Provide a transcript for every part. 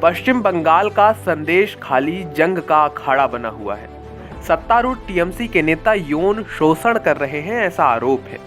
पश्चिम बंगाल का संदेश खाली जंग का अखाड़ा बना हुआ है। सत्तारूढ़ टीएमसी के नेता यौन शोषण कर रहे हैं, ऐसा आरोप है।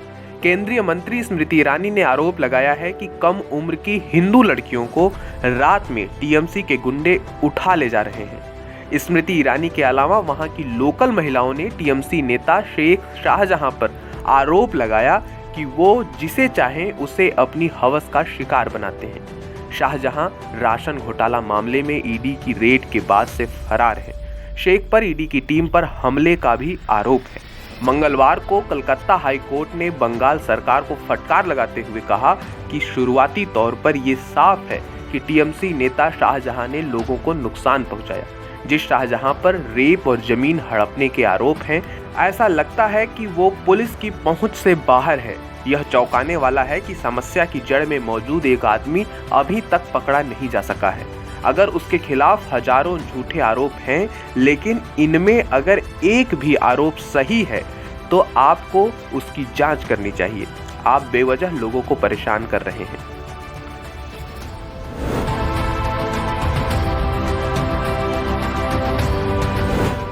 केंद्रीय मंत्री स्मृति ईरानी ने आरोप लगाया है कि कम उम्र की हिंदू लड़कियों को रात में टीएमसी के गुंडे उठा ले जा रहे हैं। स्मृति ईरानी के अलावा वहां की लोकल महिलाओं ने टीएमसी नेता शेख शाहजहां पर आरोप लगाया कि वो जिसे चाहें उसे अपनी हवस का शिकार बनाते हैं। शाहजहां राशन घोटाला मामले में ईडी की रेड के बाद से फरार है। शेख पर ईडी की टीम पर हमले का भी आरोप है। मंगलवार को कलकत्ता हाई कोर्ट ने बंगाल सरकार को फटकार लगाते हुए कहा कि शुरुआती तौर पर यह साफ है कि टीएमसी नेता शाहजहां ने लोगों को नुकसान पहुंचाया। जिस शाहजहां पर रेप और जमीन हड़पने के आरोप हैं, ऐसा लगता है कि वो पुलिस की पहुंच से बाहर है। यह चौंकाने वाला है कि समस्या की जड़ में मौजूद एक आदमी अभी तक पकड़ा नहीं जा सका है। अगर उसके खिलाफ हजारों झूठे आरोप हैं, लेकिन इनमें अगर एक भी आरोप सही है तो आपको उसकी जांच करनी चाहिए। आप बेवजह लोगों को परेशान कर रहे हैं।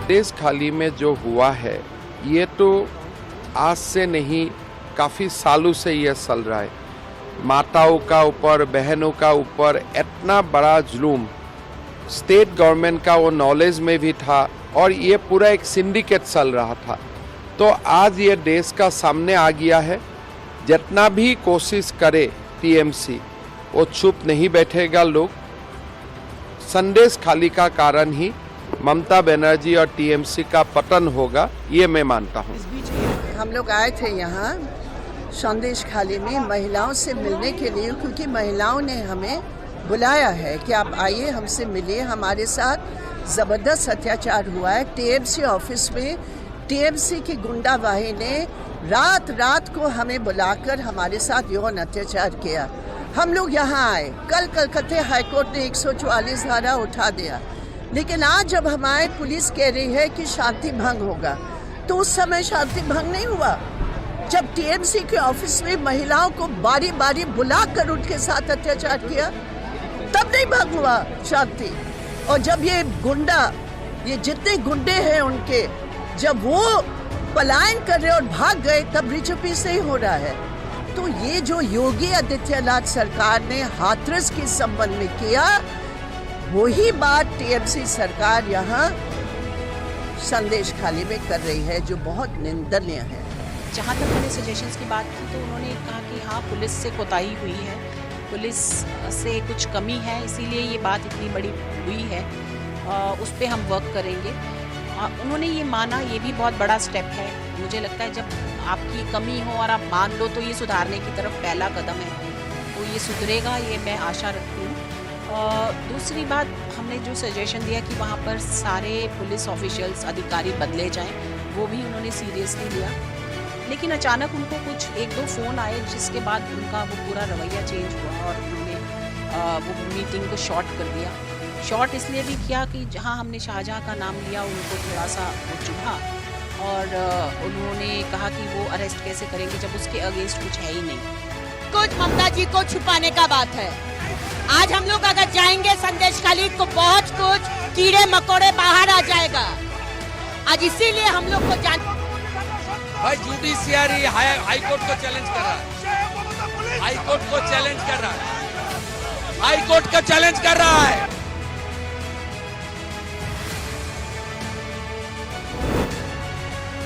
देश खाली में जो हुआ है ये तो आज से नहीं, काफ़ी सालों से ये चल रहा है। माताओं का ऊपर, बहनों का ऊपर इतना बड़ा जुल्म स्टेट गवर्नमेंट का वो नॉलेज में भी था और ये पूरा एक सिंडिकेट चल रहा था। तो आज ये देश का सामने आ गया है। जितना भी कोशिश करे टीएमसी, वो चुप नहीं बैठेगा। लोग संदेश खाली का कारण ही ममता बनर्जी और टीएमसी का पतन होगा, ये मैं मानता हूँ। हम लोग आए थे यहाँ संदेश खाली में महिलाओं से मिलने के लिए, क्योंकि महिलाओं ने हमें बुलाया है कि आप आइए हमसे मिलिए। हमारे साथ ज़बरदस्त अत्याचार हुआ है टीएमसी ऑफिस में। टीएमसी की गुंडाबाही ने रात रात को हमें बुलाकर हमारे साथ यौन अत्याचार किया। हम लोग यहाँ आए, कल कलकत्ता हाईकोर्ट ने 144 धारा उठा दिया, लेकिन आज जब हम आए पुलिस कह रही है कि शांति भंग होगा, तो उस समय शांति भंग नहीं हुआ। जब टीएमसी के ऑफिस में महिलाओं को बारी बारी बुलाकर उनके साथ अत्याचार किया, तब नहीं भंग हुआ शांति। और जब ये गुंडा, ये जितने गुंडे हैं उनके, जब वो पलायन कर रहे और भाग गए, तब बेचैनी से ही हो रहा है। तो ये जो योगी आदित्यनाथ सरकार ने हाथरस के संबंध में किया, वही बात टीएमसी सरकार यहाँ संदेश खाली में कर रही है, जो बहुत निंदनीय है। जहाँ तक मैंने सजेशंस की बात की तो उन्होंने कहा कि हाँ, पुलिस से कोताही हुई है, पुलिस से कुछ कमी है, इसीलिए ये बात इतनी बड़ी हुई है। उस पर हम वर्क करेंगे। उन्होंने ये माना, ये भी बहुत बड़ा स्टेप है। मुझे लगता है जब आपकी कमी हो और आप मान लो तो ये सुधारने की तरफ पहला कदम है, तो ये सुधरेगा, ये मैं आशा रखती हूँ। दूसरी बात, हमने जो सजेशन दिया कि वहाँ पर सारे पुलिस ऑफिशियल्स, अधिकारी बदले जाएं, वो भी उन्होंने सीरियसली लिया। लेकिन अचानक उनको कुछ 1-2 फ़ोन आए, जिसके बाद उनका वो पूरा रवैया चेंज हुआ और उन्होंने वो मीटिंग को शॉर्ट कर दिया। शॉर्ट इसलिए भी किया कि जहाँ हमने शाहजहां का नाम लिया, उनको थोड़ा सा वो चुभा और उन्होंने कहा कि वो अरेस्ट कैसे करेंगे जब उसके अगेंस्ट कुछ है ही नहीं। कुछ ममता जी को छुपाने का बात है। आज हम लोग अगर जाएंगे संदेश खाली तो बहुत कुछ कीड़े मकोड़े बाहर आ जाएगा। आज इसीलिए हम लोग को भाई जुडिशियरी हाई कोर्ट को चैलेंज कर रहा है, हाई कोर्ट को चैलेंज कर रहा है, हाई कोर्ट को चैलेंज कर रहा है।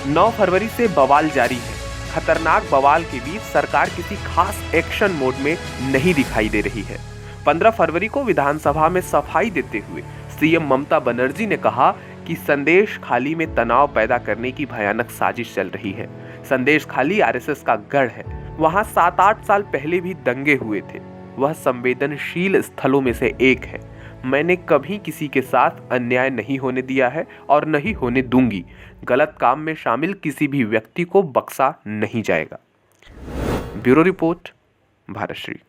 नौ फरवरी से बवाल जारी है। खतरनाक बवाल के बीच सरकार किसी खास एक्शन मोड में नहीं दिखाई दे रही है। 15 फरवरी को विधानसभा में सफाई देते हुए सीएम ममता बनर्जी ने कहा कि संदेश खाली में तनाव पैदा करने की भयानक साजिश चल रही है। संदेश खाली आरएसएस का गढ़ है। वहां 7-8 साल पहले भी दंगे हुए थे। वह संवेदनशील स्थलों में से एक है। मैंने कभी किसी के साथ अन्याय नहीं होने दिया है और नहीं होने दूंगी। गलत काम में शामिल किसी भी व्यक्ति को बख्शा नहीं जाएगा। Bureau report, भारतश्री।